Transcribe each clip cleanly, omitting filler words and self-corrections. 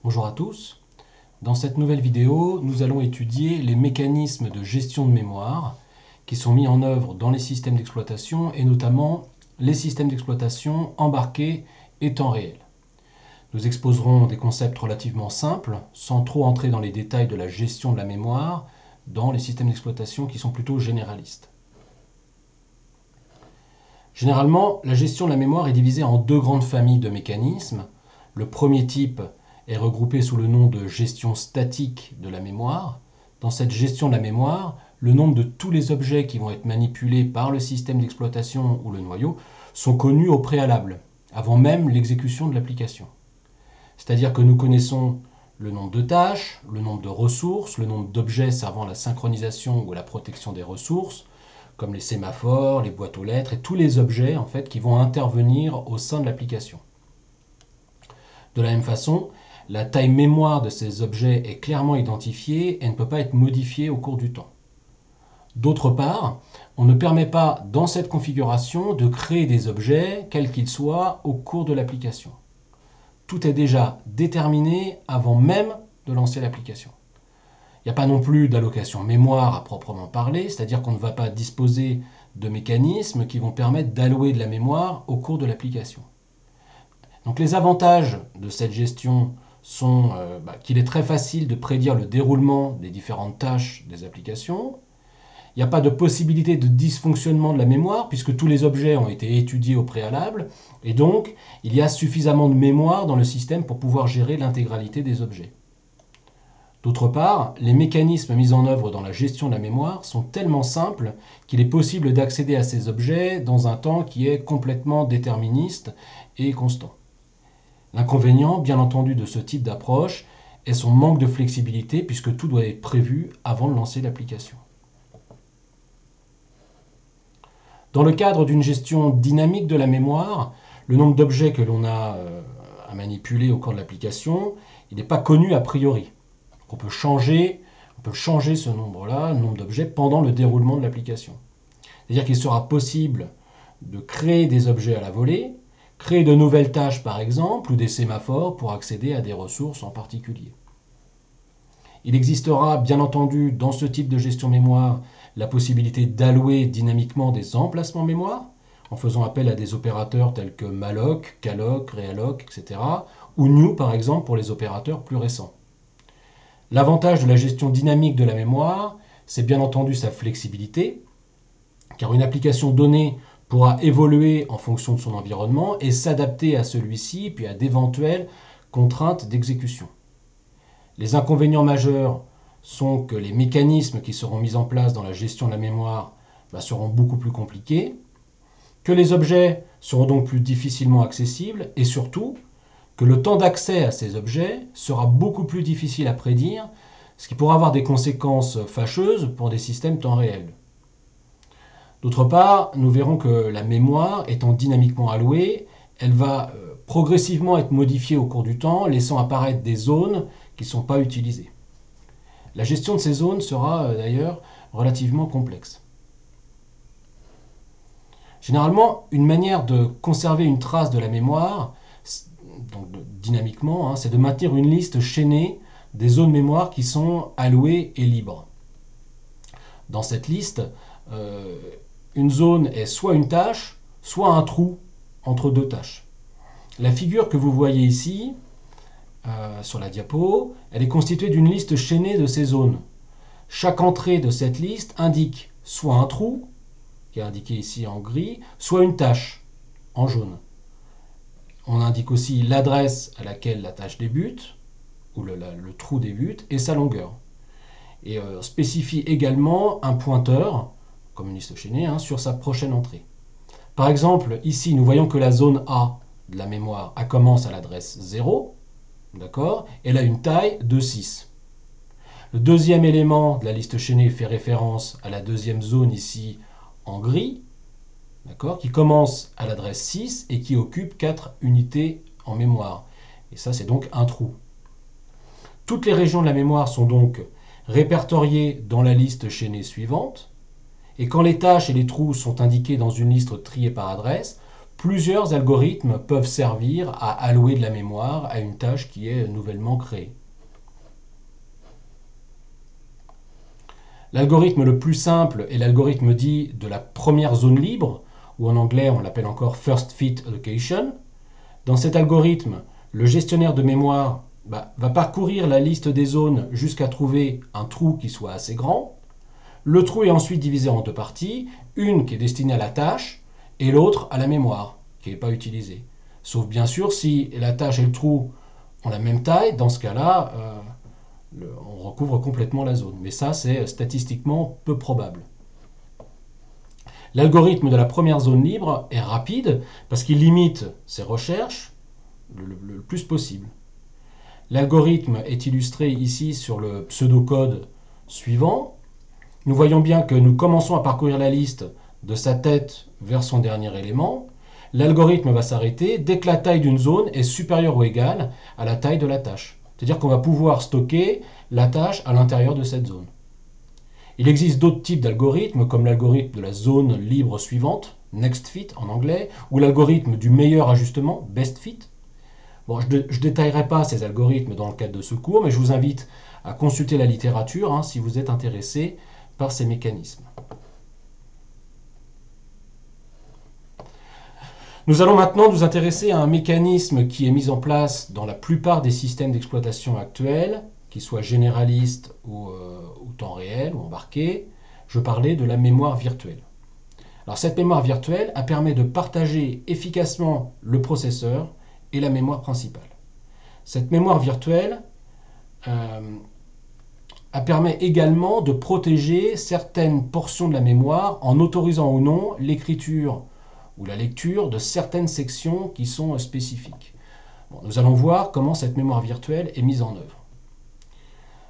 Bonjour à tous. Dans cette nouvelle vidéo, nous allons étudier les mécanismes de gestion de mémoire qui sont mis en œuvre dans les systèmes d'exploitation et notamment les systèmes d'exploitation embarqués et temps réel. Nous exposerons des concepts relativement simples, sans trop entrer dans les détails de la gestion de la mémoire dans les systèmes d'exploitation qui sont plutôt généralistes. Généralement, la gestion de la mémoire est divisée en deux grandes familles de mécanismes. Le premier type est regroupé sous le nom de gestion statique de la mémoire. Dans cette gestion de la mémoire, le nombre de tous les objets qui vont être manipulés par le système d'exploitation ou le noyau sont connus au préalable, avant même l'exécution de l'application. C'est-à-dire que nous connaissons le nombre de tâches, le nombre de ressources, le nombre d'objets servant à la synchronisation ou à la protection des ressources, comme les sémaphores, les boîtes aux lettres et tous les objets en fait, qui vont intervenir au sein de l'application. De la même façon, la taille mémoire de ces objets est clairement identifiée et ne peut pas être modifiée au cours du temps. D'autre part, on ne permet pas dans cette configuration de créer des objets, quels qu'ils soient, au cours de l'application. Tout est déjà déterminé avant même de lancer l'application. Il n'y a pas non plus d'allocation mémoire à proprement parler, c'est-à-dire qu'on ne va pas disposer de mécanismes qui vont permettre d'allouer de la mémoire au cours de l'application. Donc les avantages de cette gestion sont qu'il est très facile de prédire le déroulement des différentes tâches des applications. Il n'y a pas de possibilité de dysfonctionnement de la mémoire puisque tous les objets ont été étudiés au préalable et donc il y a suffisamment de mémoire dans le système pour pouvoir gérer l'intégralité des objets. D'autre part, les mécanismes mis en œuvre dans la gestion de la mémoire sont tellement simples qu'il est possible d'accéder à ces objets dans un temps qui est complètement déterministe et constant. L'inconvénient, bien entendu, de ce type d'approche est son manque de flexibilité puisque tout doit être prévu avant de lancer l'application. Dans le cadre d'une gestion dynamique de la mémoire, le nombre d'objets que l'on a à manipuler au cours de l'application, il n'est pas connu a priori. On peut changer ce nombre-là, le nombre d'objets, pendant le déroulement de l'application. C'est-à-dire qu'il sera possible de créer des objets à la volée, créer de nouvelles tâches par exemple, ou des sémaphores pour accéder à des ressources en particulier. Il existera bien entendu dans ce type de gestion mémoire la possibilité d'allouer dynamiquement des emplacements mémoire, en faisant appel à des opérateurs tels que malloc, calloc, realloc, etc., ou new par exemple pour les opérateurs plus récents. L'avantage de la gestion dynamique de la mémoire, c'est bien entendu sa flexibilité, car une application donnée pourra évoluer en fonction de son environnement et s'adapter à celui-ci, puis à d'éventuelles contraintes d'exécution. Les inconvénients majeurs sont que les mécanismes qui seront mis en place dans la gestion de la mémoire seront beaucoup plus compliqués, que les objets seront donc plus difficilement accessibles et surtout que le temps d'accès à ces objets sera beaucoup plus difficile à prédire, ce qui pourra avoir des conséquences fâcheuses pour des systèmes temps réel. D'autre part, nous verrons que la mémoire, étant dynamiquement allouée, elle va progressivement être modifiée au cours du temps, laissant apparaître des zones qui ne sont pas utilisées. La gestion de ces zones sera d'ailleurs relativement complexe. Généralement, une manière de conserver une trace de la mémoire, donc dynamiquement, c'est de maintenir une liste chaînée des zones mémoire qui sont allouées et libres. Dans cette liste, une zone est soit une tâche, soit un trou entre deux tâches. La figure que vous voyez ici, sur la diapo, elle est constituée d'une liste chaînée de ces zones. Chaque entrée de cette liste indique soit un trou, qui est indiqué ici en gris, soit une tâche, en jaune. On indique aussi l'adresse à laquelle la tâche débute, ou le trou débute, et sa longueur. Et spécifie également un pointeur, comme une liste chaînée, sur sa prochaine entrée. Par exemple, ici, nous voyons que la zone A de la mémoire commence à l'adresse 0, d'accord, elle a une taille de 6. Le deuxième élément de la liste chaînée fait référence à la deuxième zone ici en gris, d'accord, qui commence à l'adresse 6 et qui occupe 4 unités en mémoire. Et ça, c'est donc un trou. Toutes les régions de la mémoire sont donc répertoriées dans la liste chaînée suivante. Et quand les tâches et les trous sont indiqués dans une liste triée par adresse, plusieurs algorithmes peuvent servir à allouer de la mémoire à une tâche qui est nouvellement créée. L'algorithme le plus simple est l'algorithme dit de la première zone libre, ou en anglais on l'appelle encore First Fit Allocation. Dans cet algorithme, le gestionnaire de mémoire va parcourir la liste des zones jusqu'à trouver un trou qui soit assez grand. Le trou est ensuite divisé en deux parties, une qui est destinée à la tâche et l'autre à la mémoire, qui n'est pas utilisée. Sauf bien sûr si la tâche et le trou ont la même taille, dans ce cas-là, on recouvre complètement la zone. Mais ça, c'est statistiquement peu probable. L'algorithme de la première zone libre est rapide parce qu'il limite ses recherches le plus possible. L'algorithme est illustré ici sur le pseudocode suivant. Nous voyons bien que nous commençons à parcourir la liste de sa tête vers son dernier élément. L'algorithme va s'arrêter dès que la taille d'une zone est supérieure ou égale à la taille de la tâche. C'est-à-dire qu'on va pouvoir stocker la tâche à l'intérieur de cette zone. Il existe d'autres types d'algorithmes, comme l'algorithme de la zone libre suivante, Next Fit en anglais, ou l'algorithme du meilleur ajustement, Best Fit. Bon, je ne détaillerai pas ces algorithmes dans le cadre de ce cours, mais je vous invite à consulter la littérature si vous êtes intéressé par ces mécanismes. Nous allons maintenant nous intéresser à un mécanisme qui est mis en place dans la plupart des systèmes d'exploitation actuels, qu'ils soient généralistes ou temps réel ou embarqués. Je parlais de la mémoire virtuelle. Alors cette mémoire virtuelle permet de partager efficacement le processeur et la mémoire principale. Cette mémoire virtuelle permet également de protéger certaines portions de la mémoire en autorisant ou non l'écriture ou la lecture de certaines sections qui sont spécifiques. Bon, nous allons voir comment cette mémoire virtuelle est mise en œuvre.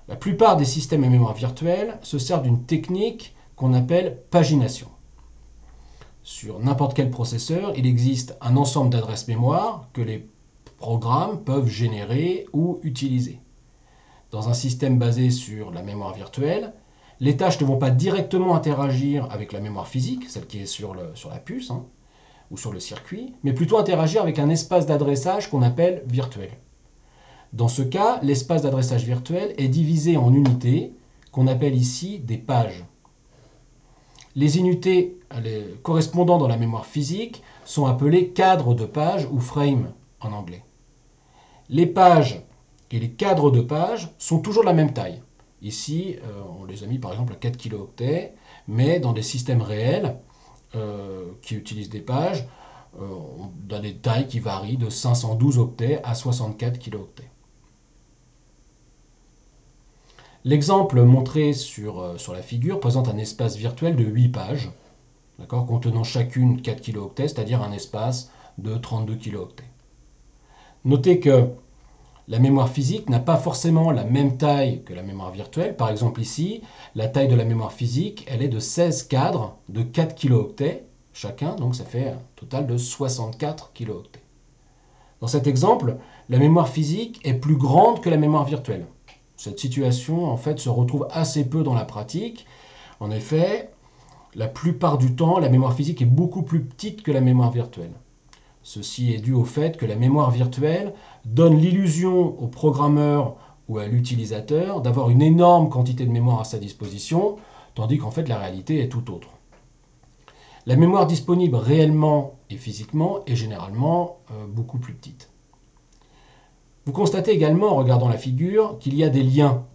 La plupart des systèmes à mémoire virtuelle se servent d'une technique qu'on appelle pagination. Sur n'importe quel processeur, il existe un ensemble d'adresses mémoire que les programmes peuvent générer ou utiliser. Dans un système basé sur la mémoire virtuelle, les tâches ne vont pas directement interagir avec la mémoire physique, celle qui est sur la puce, ou sur le circuit, mais plutôt interagir avec un espace d'adressage qu'on appelle virtuel. Dans ce cas, l'espace d'adressage virtuel est divisé en unités qu'on appelle ici des pages. Les unités correspondant dans la mémoire physique sont appelées cadres de pages ou frames en anglais. Les pages et les cadres de pages sont toujours de la même taille. Ici, on les a mis par exemple à 4 kilooctets, mais dans des systèmes réels qui utilisent des pages, on a des tailles qui varient de 512 octets à 64 kilooctets. L'exemple montré sur la figure présente un espace virtuel de 8 pages, contenant chacune 4 kilooctets, c'est-à-dire un espace de 32 kilooctets. Notez que la mémoire physique n'a pas forcément la même taille que la mémoire virtuelle. Par exemple ici, la taille de la mémoire physique, elle est de 16 cadres de 4 kilooctets chacun, donc ça fait un total de 64 kilooctets. Dans cet exemple, la mémoire physique est plus grande que la mémoire virtuelle. Cette situation, en fait, se retrouve assez peu dans la pratique. En effet, la plupart du temps, la mémoire physique est beaucoup plus petite que la mémoire virtuelle. Ceci est dû au fait que la mémoire virtuelle donne l'illusion au programmeur ou à l'utilisateur d'avoir une énorme quantité de mémoire à sa disposition, tandis qu'en fait la réalité est tout autre. La mémoire disponible réellement et physiquement est généralement beaucoup plus petite. Vous constatez également en regardant la figure qu'il y a des liens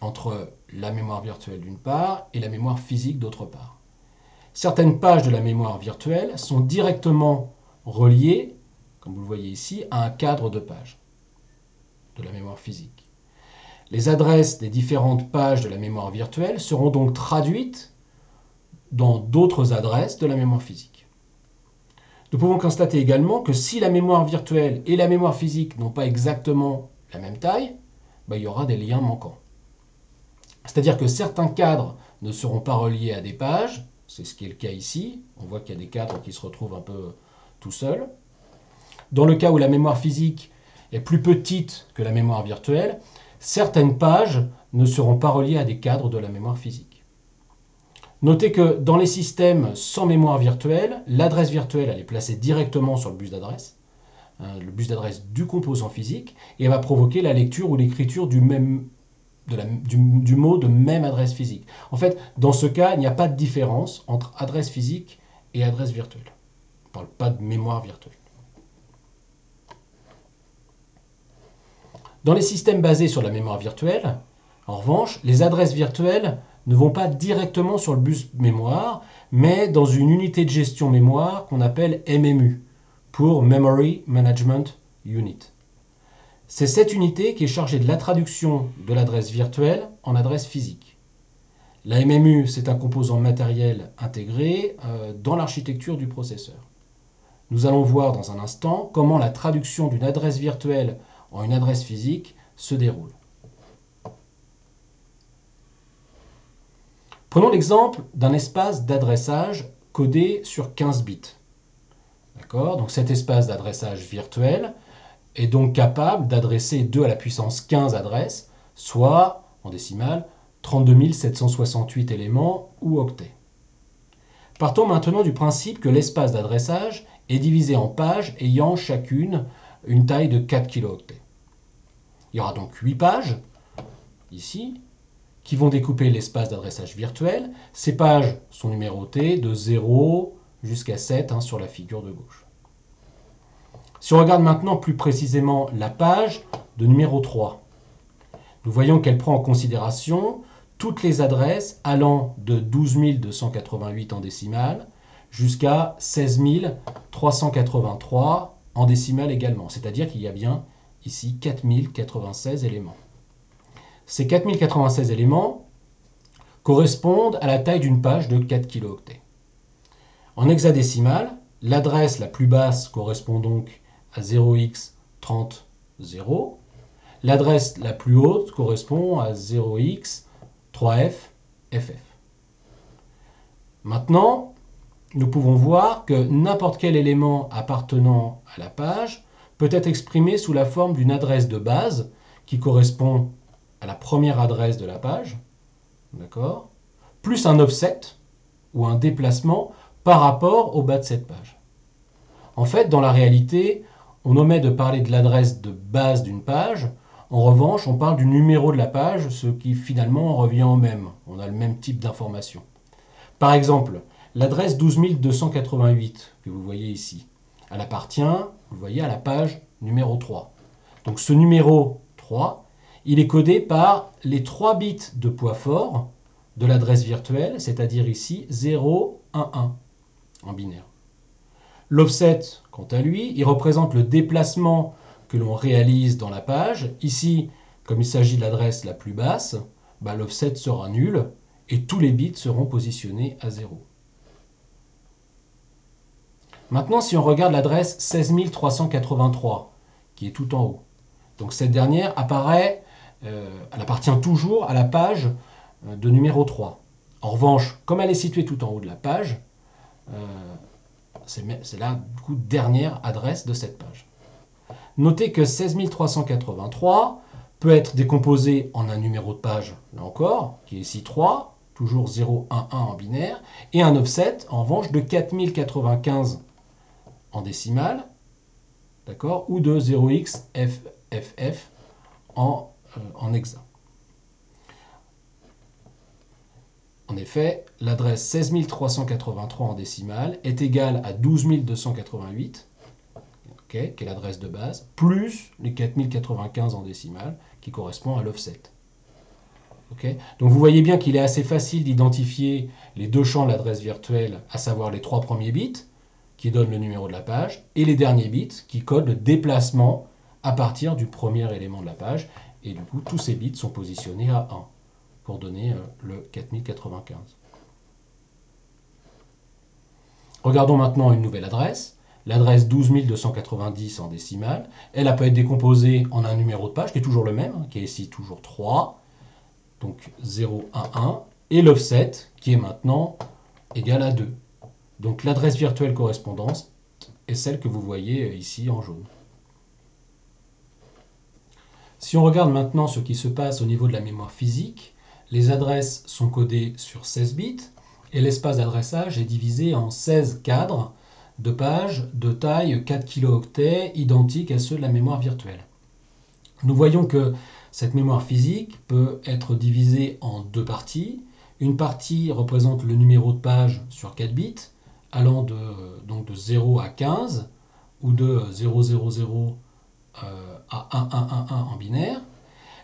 entre la mémoire virtuelle d'une part et la mémoire physique d'autre part. Certaines pages de la mémoire virtuelle sont directement reliées, comme vous le voyez ici, à un cadre de pages de la mémoire physique. Les adresses des différentes pages de la mémoire virtuelle seront donc traduites dans d'autres adresses de la mémoire physique. Nous pouvons constater également que si la mémoire virtuelle et la mémoire physique n'ont pas exactement la même taille, il y aura des liens manquants. C'est-à-dire que certains cadres ne seront pas reliés à des pages, c'est ce qui est le cas ici. On voit qu'il y a des cadres qui se retrouvent un peu tout seuls. Dans le cas où la mémoire physique est plus petite que la mémoire virtuelle, certaines pages ne seront pas reliées à des cadres de la mémoire physique. Notez que dans les systèmes sans mémoire virtuelle, l'adresse virtuelle elle est placée directement sur le bus d'adresse du composant physique, et elle va provoquer la lecture ou l'écriture du mot de même adresse physique. En fait, dans ce cas, il n'y a pas de différence entre adresse physique et adresse virtuelle. On ne parle pas de mémoire virtuelle. Dans les systèmes basés sur la mémoire virtuelle, en revanche, les adresses virtuelles ne vont pas directement sur le bus mémoire, mais dans une unité de gestion mémoire qu'on appelle MMU, pour Memory Management Unit. C'est cette unité qui est chargée de la traduction de l'adresse virtuelle en adresse physique. La MMU, c'est un composant matériel intégré dans l'architecture du processeur. Nous allons voir dans un instant comment la traduction d'une adresse virtuelle en une adresse physique se déroule. Prenons l'exemple d'un espace d'adressage codé sur 15 bits. D'accord ? Donc cet espace d'adressage virtuel est donc capable d'adresser 2 à la puissance 15 adresses, soit, en décimale, 32 768 éléments ou octets. Partons maintenant du principe que l'espace d'adressage est divisé en pages ayant chacune une taille de 4 kilooctets. Il y aura donc 8 pages, ici, qui vont découper l'espace d'adressage virtuel. Ces pages sont numérotées de 0 jusqu'à 7 sur la figure de gauche. Si on regarde maintenant plus précisément la page de numéro 3, nous voyons qu'elle prend en considération toutes les adresses allant de 12 288 en décimale jusqu'à 16 383 en décimale également. C'est-à-dire qu'il y a bien ici 4096 éléments. Ces 4096 éléments correspondent à la taille d'une page de 4 kilooctets. En hexadécimal, l'adresse la plus basse correspond donc à 0x30,0. L'adresse la plus haute correspond à 0x3f,ff. Maintenant, nous pouvons voir que n'importe quel élément appartenant à la page peut être exprimé sous la forme d'une adresse de base qui correspond à la première adresse de la page, d'accord, plus un offset ou un déplacement par rapport au bas de cette page. En fait, dans la réalité, on omet de parler de l'adresse de base d'une page. En revanche, on parle du numéro de la page, ce qui finalement revient au même. On a le même type d'information. Par exemple, l'adresse 12 288 que vous voyez ici, elle appartient, vous voyez, à la page numéro 3. Donc ce numéro 3, il est codé par les 3 bits de poids fort de l'adresse virtuelle, c'est-à-dire ici 0, 1, 1 en binaire. L'offset, quant à lui, il représente le déplacement que l'on réalise dans la page. Ici, comme il s'agit de l'adresse la plus basse, l'offset sera nul et tous les bits seront positionnés à 0. Maintenant, si on regarde l'adresse 16 383, qui est tout en haut, donc cette dernière apparaît, elle appartient toujours à la page de numéro 3. En revanche, comme elle est située tout en haut de la page, c'est la dernière adresse de cette page. Notez que 16 383 peut être décomposé en un numéro de page, là encore, qui est ici 3, toujours 0, 1, 1 en binaire, et un offset, en revanche, de 4095 en décimale, d'accord, ou de 0x/ff en hexa. En effet, l'adresse 16 383 en décimale est égale à 12 288, qui est l'adresse de base, plus les 4095 en décimale, qui correspond à l'offset. Donc vous voyez bien qu'il est assez facile d'identifier les deux champs de l'adresse virtuelle, à savoir les 3 premiers bits, qui donnent le numéro de la page, et les derniers bits, qui codent le déplacement à partir du premier élément de la page. Et du coup, tous ces bits sont positionnés à 1 pour donner le 4095. Regardons maintenant une nouvelle adresse, l'adresse 12 290 en décimale. Elle peut être décomposée en un numéro de page qui est toujours le même, qui est ici toujours 3, donc 0, 1, 1, et l'offset qui est maintenant égal à 2. Donc l'adresse virtuelle correspondante est celle que vous voyez ici en jaune. Si on regarde maintenant ce qui se passe au niveau de la mémoire physique, les adresses sont codées sur 16 bits et l'espace d'adressage est divisé en 16 cadres de pages de taille 4 kilooctets identiques à ceux de la mémoire virtuelle. Nous voyons que cette mémoire physique peut être divisée en deux parties. Une partie représente le numéro de page sur 4 bits, allant donc de 0 à 15, ou de 000 à 1111 en binaire.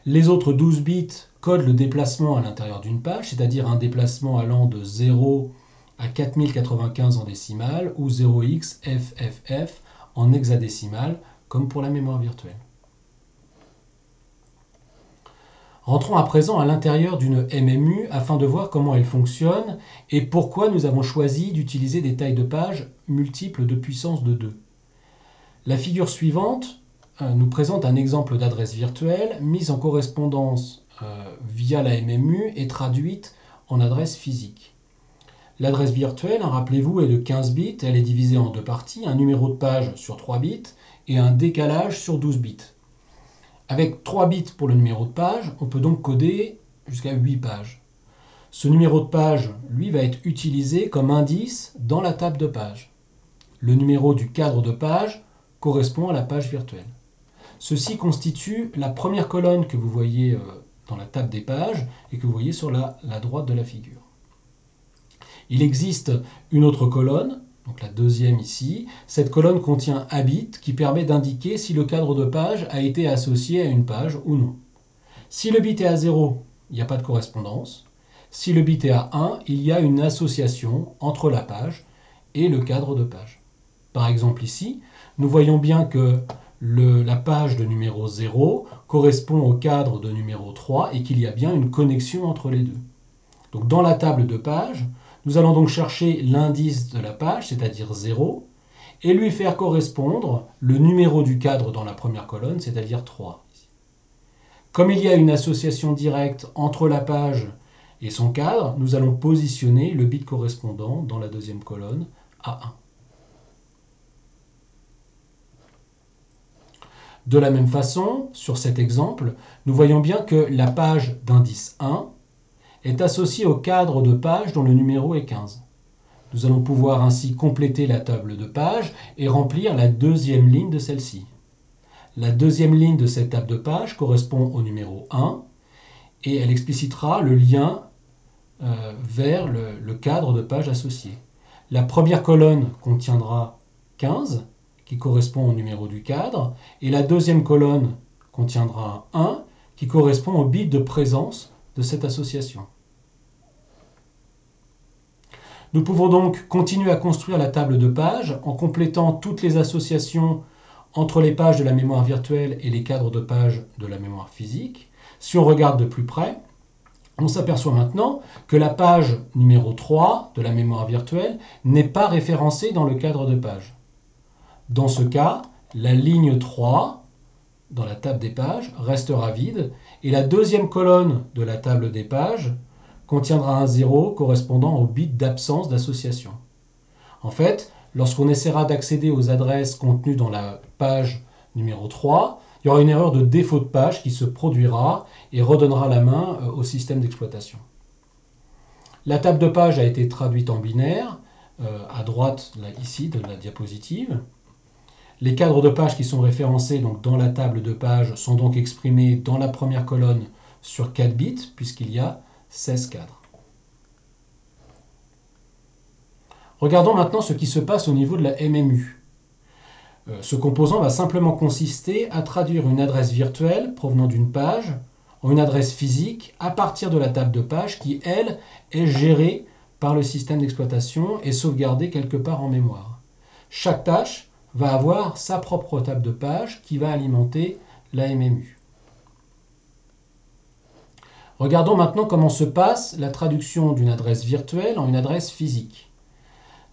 Les autres 12 bits codent le déplacement à l'intérieur d'une page, c'est-à-dire un déplacement allant de 0 à 4095 en décimale, ou 0xFFF en hexadécimal, comme pour la mémoire virtuelle. Rentrons à présent à l'intérieur d'une MMU afin de voir comment elle fonctionne et pourquoi nous avons choisi d'utiliser des tailles de pages multiples de puissance de 2. La figure suivante nous présente un exemple d'adresse virtuelle mise en correspondance via la MMU et traduite en adresse physique. L'adresse virtuelle, rappelez-vous, est de 15 bits, elle est divisée en deux parties, un numéro de page sur 3 bits et un décalage sur 12 bits. Avec 3 bits pour le numéro de page, on peut donc coder jusqu'à 8 pages. Ce numéro de page, lui, va être utilisé comme indice dans la table de page. Le numéro du cadre de page correspond à la page virtuelle. Ceci constitue la première colonne que vous voyez dans la table des pages et que vous voyez sur la droite de la figure. Il existe une autre colonne, donc la deuxième ici. Cette colonne contient un bit qui permet d'indiquer si le cadre de page a été associé à une page ou non. Si le bit est à 0, il n'y a pas de correspondance. Si le bit est à 1, il y a une association entre la page et le cadre de page. Par exemple ici, nous voyons bien que la page de numéro 0 correspond au cadre de numéro 3 et qu'il y a bien une connexion entre les deux. Donc dans la table de page, nous allons donc chercher l'indice de la page, c'est-à-dire 0, et lui faire correspondre le numéro du cadre dans la première colonne, c'est-à-dire 3. Comme il y a une association directe entre la page et son cadre, nous allons positionner le bit correspondant dans la deuxième colonne à 1. De la même façon, sur cet exemple, nous voyons bien que la page d'indice 1 est associée au cadre de page dont le numéro est 15. Nous allons pouvoir ainsi compléter la table de page et remplir la deuxième ligne de celle-ci. La deuxième ligne de cette table de page correspond au numéro 1 et elle explicitera le lien vers le cadre de page associé. La première colonne contiendra 15 qui correspond au numéro du cadre et la deuxième colonne contiendra 1 qui correspond au bit de présence de cette association. Nous pouvons donc continuer à construire la table de page en complétant toutes les associations entre les pages de la mémoire virtuelle et les cadres de page de la mémoire physique. Si on regarde de plus près, on s'aperçoit maintenant que la page numéro 3 de la mémoire virtuelle n'est pas référencée dans le cadre de page. Dans ce cas, la ligne 3 dans la table des pages restera vide et la deuxième colonne de la table des pages contiendra un 0 correspondant au bit d'absence d'association. En fait, lorsqu'on essaiera d'accéder aux adresses contenues dans la page numéro 3, il y aura une erreur de défaut de page qui se produira et redonnera la main au système d'exploitation. La table de page a été traduite en binaire, à droite là, ici de la diapositive. Les cadres de page qui sont référencés donc, dans la table de page sont donc exprimés dans la première colonne sur 4 bits, puisqu'il y a 16 cadres. Regardons maintenant ce qui se passe au niveau de la MMU. Ce composant va simplement consister à traduire une adresse virtuelle provenant d'une page en une adresse physique à partir de la table de page qui, elle, est gérée par le système d'exploitation et sauvegardée quelque part en mémoire. Chaque tâche va avoir sa propre table de page qui va alimenter la MMU. Regardons maintenant comment se passe la traduction d'une adresse virtuelle en une adresse physique.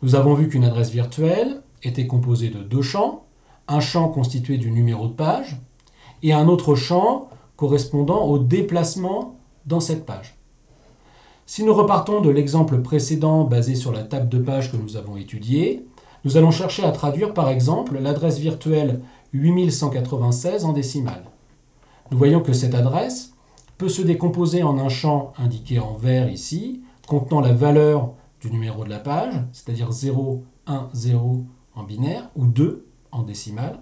Nous avons vu qu'une adresse virtuelle était composée de deux champs, un champ constitué du numéro de page et un autre champ correspondant au déplacement dans cette page. Si nous repartons de l'exemple précédent basé sur la table de page que nous avons étudiée, nous allons chercher à traduire par exemple l'adresse virtuelle 8196 en décimale. Nous voyons que cette adresse peut se décomposer en un champ indiqué en vert ici, contenant la valeur du numéro de la page, c'est-à-dire 0, 1, 0 en binaire, ou 2 en décimale.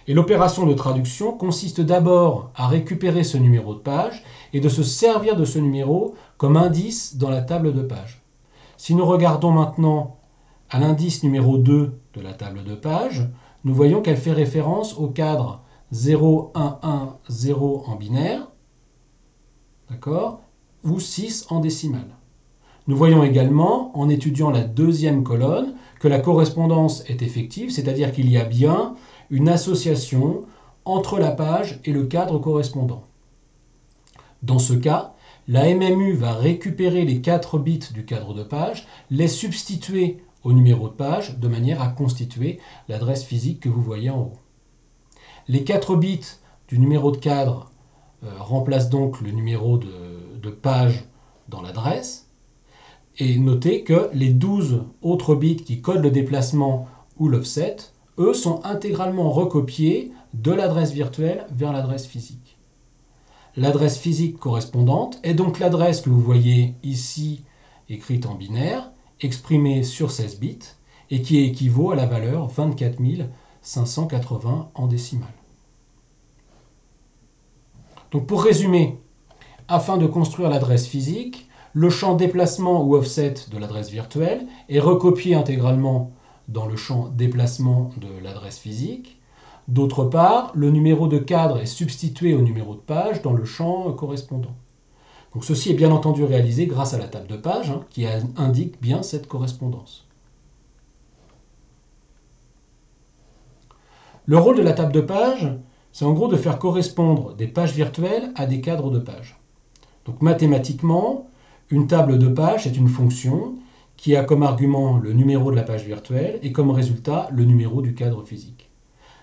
Et l'opération de traduction consiste d'abord à récupérer ce numéro de page et de se servir de ce numéro comme indice dans la table de page. Si nous regardons maintenant à l'indice numéro 2 de la table de page, nous voyons qu'elle fait référence au cadre 0, 1, 1, 0 en binaire, d'accord, ou 6 en décimale. Nous voyons également, en étudiant la deuxième colonne, que la correspondance est effective, c'est-à-dire qu'il y a bien une association entre la page et le cadre correspondant. Dans ce cas, la MMU va récupérer les 4 bits du cadre de page, les substituer au numéro de page, de manière à constituer l'adresse physique que vous voyez en haut. Les 4 bits du numéro de cadre remplacent donc le numéro de page dans l'adresse. Et notez que les 12 autres bits qui codent le déplacement ou l'offset, eux, sont intégralement recopiés de l'adresse virtuelle vers l'adresse physique. L'adresse physique correspondante est donc l'adresse que vous voyez ici écrite en binaire, exprimée sur 16 bits, et qui équivaut à la valeur 24 580 en décimale. Donc pour résumer, afin de construire l'adresse physique, le champ déplacement ou offset de l'adresse virtuelle est recopié intégralement dans le champ déplacement de l'adresse physique. D'autre part, le numéro de cadre est substitué au numéro de page dans le champ correspondant. Donc ceci est bien entendu réalisé grâce à la table de page qui indique bien cette correspondance. Le rôle de la table de page, c'est en gros de faire correspondre des pages virtuelles à des cadres de page. Donc mathématiquement, une table de page est une fonction qui a comme argument le numéro de la page virtuelle et comme résultat le numéro du cadre physique.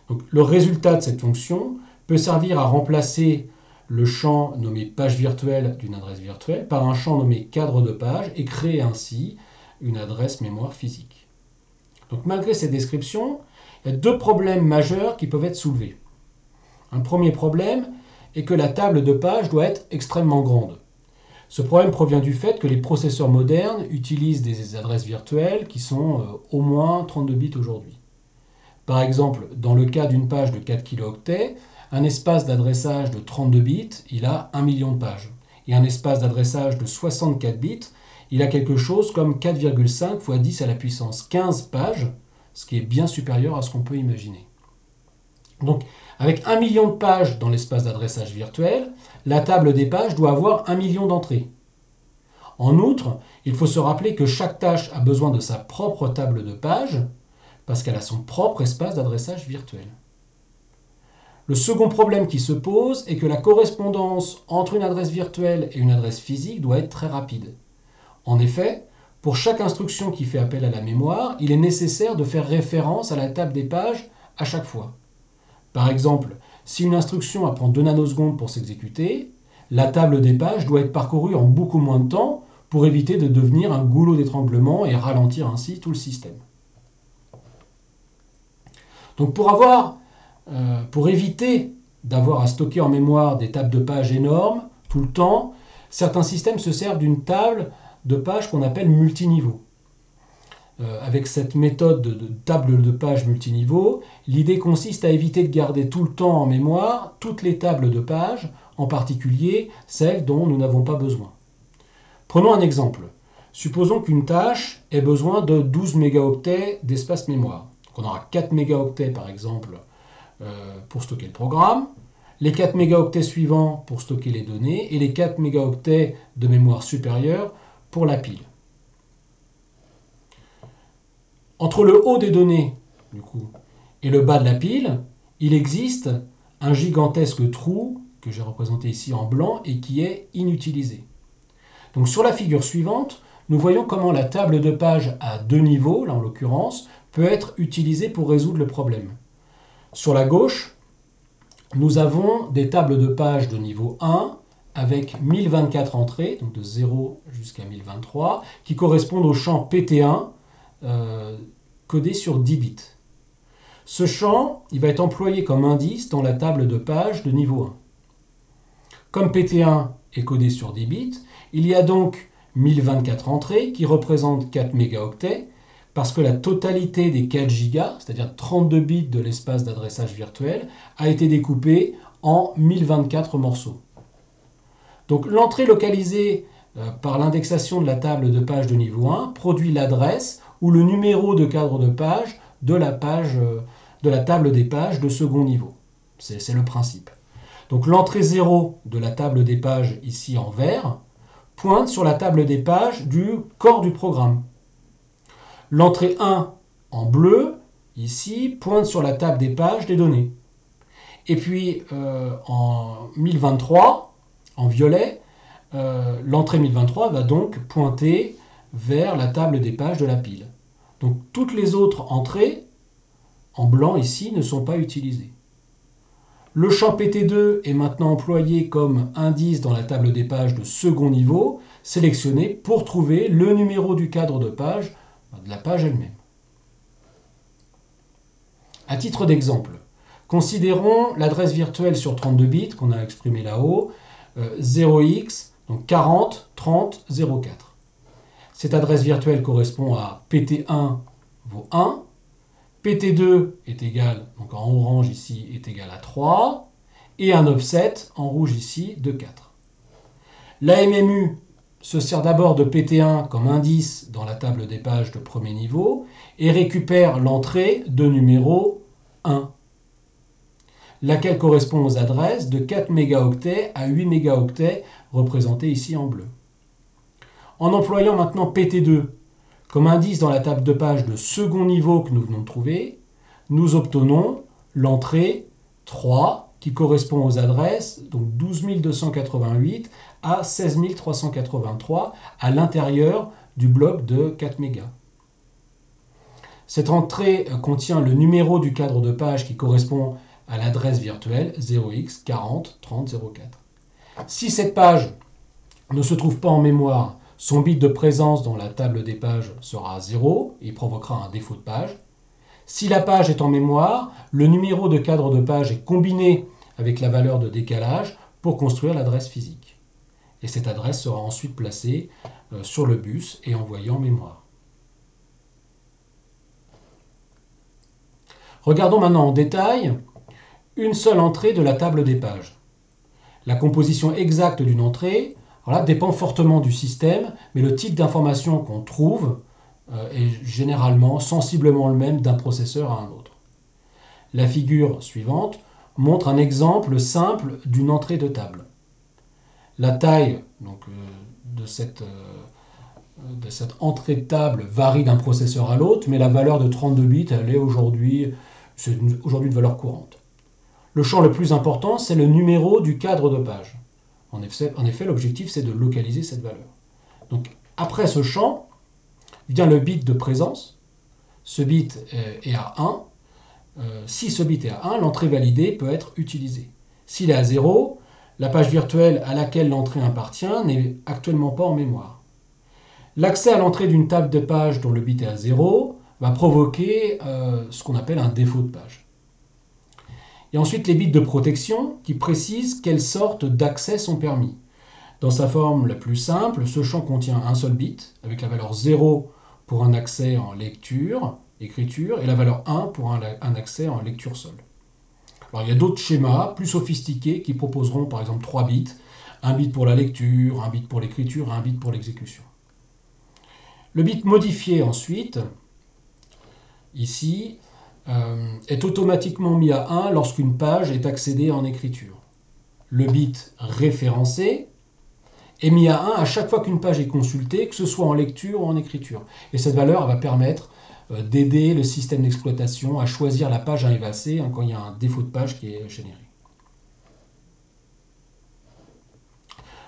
Donc, le résultat de cette fonction peut servir à remplacer le champ nommé page virtuelle d'une adresse virtuelle par un champ nommé cadre de page et créer ainsi une adresse mémoire physique. Donc malgré ces descriptions, il y a 2 problèmes majeurs qui peuvent être soulevés. Un premier problème est que la table de page doit être extrêmement grande. Ce problème provient du fait que les processeurs modernes utilisent des adresses virtuelles qui sont au moins 32 bits aujourd'hui. Par exemple, dans le cas d'une page de 4 kilooctets, un espace d'adressage de 32 bits, il a 1 million de pages. Et un espace d'adressage de 64 bits, il a quelque chose comme 4,5 fois 10 à la puissance 15 pages, ce qui est bien supérieur à ce qu'on peut imaginer. Donc, avec 1 million de pages dans l'espace d'adressage virtuel, la table des pages doit avoir 1 million d'entrées. En outre, il faut se rappeler que chaque tâche a besoin de sa propre table de pages, parce qu'elle a son propre espace d'adressage virtuel. Le second problème qui se pose est que la correspondance entre une adresse virtuelle et une adresse physique doit être très rapide. En effet, pour chaque instruction qui fait appel à la mémoire, il est nécessaire de faire référence à la table des pages à chaque fois. Par exemple, si une instruction prend 2 nanosecondes pour s'exécuter, la table des pages doit être parcourue en beaucoup moins de temps pour éviter de devenir un goulot d'étranglement et ralentir ainsi tout le système. Donc pour éviter d'avoir à stocker en mémoire des tables de pages énormes tout le temps, certains systèmes se servent d'une table de pages qu'on appelle multiniveau. Avec cette méthode de table de pages multiniveau, l'idée consiste à éviter de garder tout le temps en mémoire toutes les tables de pages, en particulier celles dont nous n'avons pas besoin. Prenons un exemple. Supposons qu'une tâche ait besoin de 12 mégaoctets d'espace mémoire. Donc on aura 4 mégaoctets par exemple pour stocker le programme, les 4 mégaoctets suivants pour stocker les données et les 4 mégaoctets de mémoire supérieure pour la pile. Entre le haut des données du coup, et le bas de la pile, il existe un gigantesque trou que j'ai représenté ici en blanc et qui est inutilisé. Donc sur la figure suivante, nous voyons comment la table de pages à 2 niveaux, là en l'occurrence, peut être utilisée pour résoudre le problème. Sur la gauche, nous avons des tables de pages de niveau 1 avec 1024 entrées, donc de 0 jusqu'à 1023, qui correspondent au champ PT1 codé sur 10 bits. Ce champ, il va être employé comme indice dans la table de pages de niveau 1. Comme PT1 est codé sur 10 bits, il y a donc 1024 entrées qui représentent 4 mégaoctets parce que la totalité des 4 gigas, c'est-à-dire 32 bits de l'espace d'adressage virtuel, a été découpée en 1024 morceaux. Donc l'entrée localisée par l'indexation de la table de page de niveau 1 produit l'adresse ou le numéro de cadre de page de la table des pages de second niveau. C'est le principe. Donc l'entrée 0 de la table des pages, ici en vert, pointe sur la table des pages du corps du programme. L'entrée 1 en bleu, ici, pointe sur la table des pages des données. Et puis en 1023, en violet, l'entrée 1023 va donc pointer vers la table des pages de la pile. Donc toutes les autres entrées, en blanc ici, ne sont pas utilisées. Le champ PT2 est maintenant employé comme indice dans la table des pages de second niveau, sélectionné pour trouver le numéro du cadre de page de la page elle-même. À titre d'exemple, considérons l'adresse virtuelle sur 32 bits qu'on a exprimée là-haut, 0x, donc 40 30 04. Cette adresse virtuelle correspond à PT1 vaut 1, PT2 est égal, donc en orange ici, est égal à 3, et un offset en rouge ici de 4. La MMU se sert d'abord de PT1 comme indice dans la table des pages de premier niveau et récupère l'entrée de numéro 1, laquelle correspond aux adresses de 4 mégaoctets à 8 mégaoctets représentées ici en bleu. En employant maintenant PT2 comme indice dans la table de page de second niveau que nous venons de trouver, nous obtenons l'entrée 3 qui correspond aux adresses donc 12 288 à 16 383 à l'intérieur du bloc de 4 mégas. Cette entrée contient le numéro du cadre de page qui correspond à l'adresse virtuelle 0x 40 30 04. Si cette page ne se trouve pas en mémoire, son bit de présence dans la table des pages sera 0 et provoquera un défaut de page. Si la page est en mémoire, le numéro de cadre de page est combiné avec la valeur de décalage pour construire l'adresse physique. Et cette adresse sera ensuite placée sur le bus et envoyée en mémoire. Regardons maintenant en détail une seule entrée de la table des pages. La composition exacte d'une entrée dépend fortement du système, mais le type d'information qu'on trouve est généralement sensiblement le même d'un processeur à un autre. La figure suivante montre un exemple simple d'une entrée de table. La taille de cette entrée de table varie d'un processeur à l'autre, mais la valeur de 32 bits, elle est aujourd'hui de valeur courante. Le champ le plus important, c'est le numéro du cadre de page. En effet, l'objectif, c'est de localiser cette valeur. Donc, après ce champ, vient le bit de présence. Ce bit est à 1. Si ce bit est à 1, l'entrée validée peut être utilisée. S'il est à 0, la page virtuelle à laquelle l'entrée appartient n'est actuellement pas en mémoire. L'accès à l'entrée d'une table de page dont le bit est à 0 va provoquer ce qu'on appelle un défaut de page. Et ensuite les bits de protection qui précisent quelles sortes d'accès sont permis. Dans sa forme la plus simple, ce champ contient un seul bit, avec la valeur 0 pour un accès en lecture, écriture, et la valeur 1 pour un accès en lecture seule. Alors il y a d'autres schémas plus sophistiqués qui proposeront par exemple 3 bits, un bit pour la lecture, un bit pour l'écriture et un bit pour l'exécution. Le bit modifié ensuite, ici, est automatiquement mis à 1 lorsqu'une page est accédée en écriture. Le bit référencé est mis à 1 à chaque fois qu'une page est consultée, que ce soit en lecture ou en écriture. Et cette valeur va permettre d'aider le système d'exploitation à choisir la page à effacer quand il y a un défaut de page qui est généré.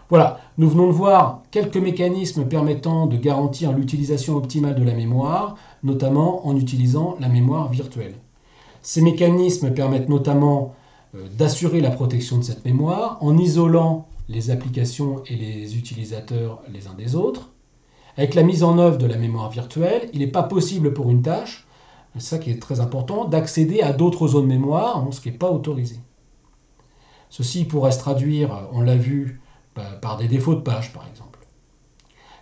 Voilà, nous venons de voir quelques mécanismes permettant de garantir l'utilisation optimale de la mémoire, notamment en utilisant la mémoire virtuelle. Ces mécanismes permettent notamment d'assurer la protection de cette mémoire en isolant les applications et les utilisateurs les uns des autres. Avec la mise en œuvre de la mémoire virtuelle, il n'est pas possible pour une tâche, c'est ça qui est très important, d'accéder à d'autres zones mémoire, ce qui n'est pas autorisé. Ceci pourrait se traduire, on l'a vu, par des défauts de page par exemple.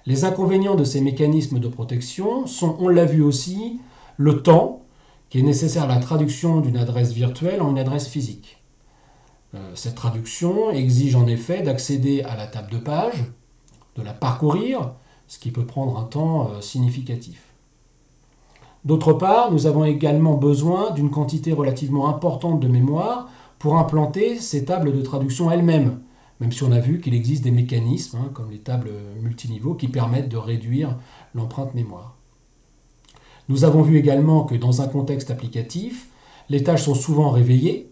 Les inconvénients de ces mécanismes de protection sont, on l'a vu aussi, le temps qui est nécessaire à la traduction d'une adresse virtuelle en une adresse physique. Cette traduction exige en effet d'accéder à la table de page, de la parcourir, ce qui peut prendre un temps significatif. D'autre part, nous avons également besoin d'une quantité relativement importante de mémoire pour implanter ces tables de traduction elles-mêmes, même si on a vu qu'il existe des mécanismes, comme les tables multiniveaux, qui permettent de réduire l'empreinte mémoire. Nous avons vu également que dans un contexte applicatif, les tâches sont souvent réveillées,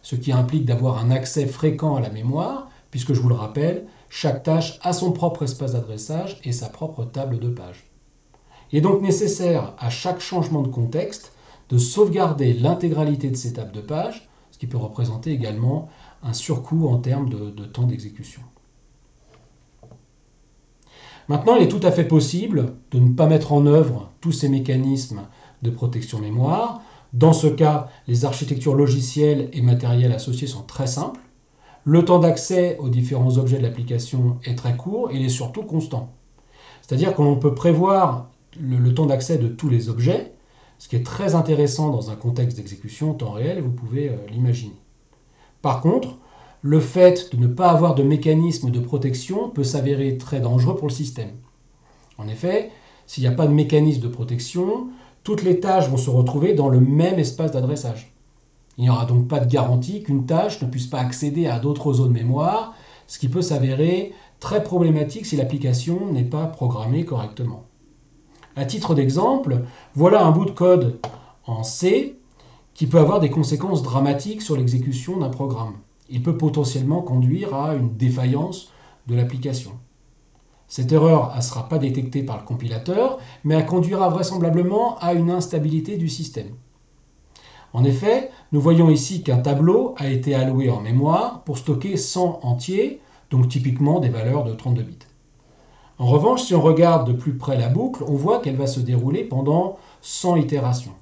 ce qui implique d'avoir un accès fréquent à la mémoire, puisque je vous le rappelle, chaque tâche a son propre espace d'adressage et sa propre table de page. Il est donc nécessaire à chaque changement de contexte de sauvegarder l'intégralité de ces tables de page, ce qui peut représenter également un surcoût en termes de temps d'exécution. Maintenant, il est tout à fait possible de ne pas mettre en œuvre tous ces mécanismes de protection mémoire. Dans ce cas, les architectures logicielles et matérielles associées sont très simples. Le temps d'accès aux différents objets de l'application est très court et il est surtout constant. C'est-à-dire qu'on peut prévoir le temps d'accès de tous les objets, ce qui est très intéressant dans un contexte d'exécution en temps réel, vous pouvez l'imaginer. Par contre, le fait de ne pas avoir de mécanisme de protection peut s'avérer très dangereux pour le système. En effet, s'il n'y a pas de mécanisme de protection, toutes les tâches vont se retrouver dans le même espace d'adressage. Il n'y aura donc pas de garantie qu'une tâche ne puisse pas accéder à d'autres zones mémoire, ce qui peut s'avérer très problématique si l'application n'est pas programmée correctement. À titre d'exemple, voilà un bout de code en C qui peut avoir des conséquences dramatiques sur l'exécution d'un programme. Il peut potentiellement conduire à une défaillance de l'application. Cette erreur ne sera pas détectée par le compilateur, mais elle conduira vraisemblablement à une instabilité du système. En effet, nous voyons ici qu'un tableau a été alloué en mémoire pour stocker 100 entiers, donc typiquement des valeurs de 32 bits. En revanche, si on regarde de plus près la boucle, on voit qu'elle va se dérouler pendant 100 itérations.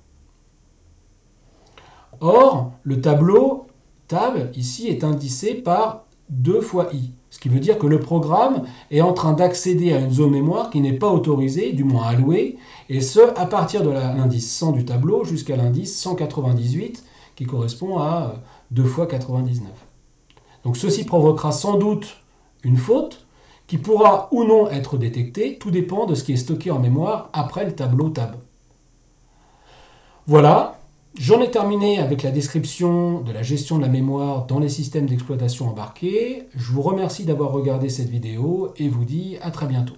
Or, le tableau tab ici est indicé par 2 fois i, ce qui veut dire que le programme est en train d'accéder à une zone mémoire qui n'est pas autorisée, du moins allouée, et ce, à partir de l'indice 100 du tableau jusqu'à l'indice 198, qui correspond à 2 fois 99. Donc ceci provoquera sans doute une faute, qui pourra ou non être détectée, tout dépend de ce qui est stocké en mémoire après le tableau tab. Voilà. J'en ai terminé avec la description de la gestion de la mémoire dans les systèmes d'exploitation embarqués. Je vous remercie d'avoir regardé cette vidéo et vous dis à très bientôt.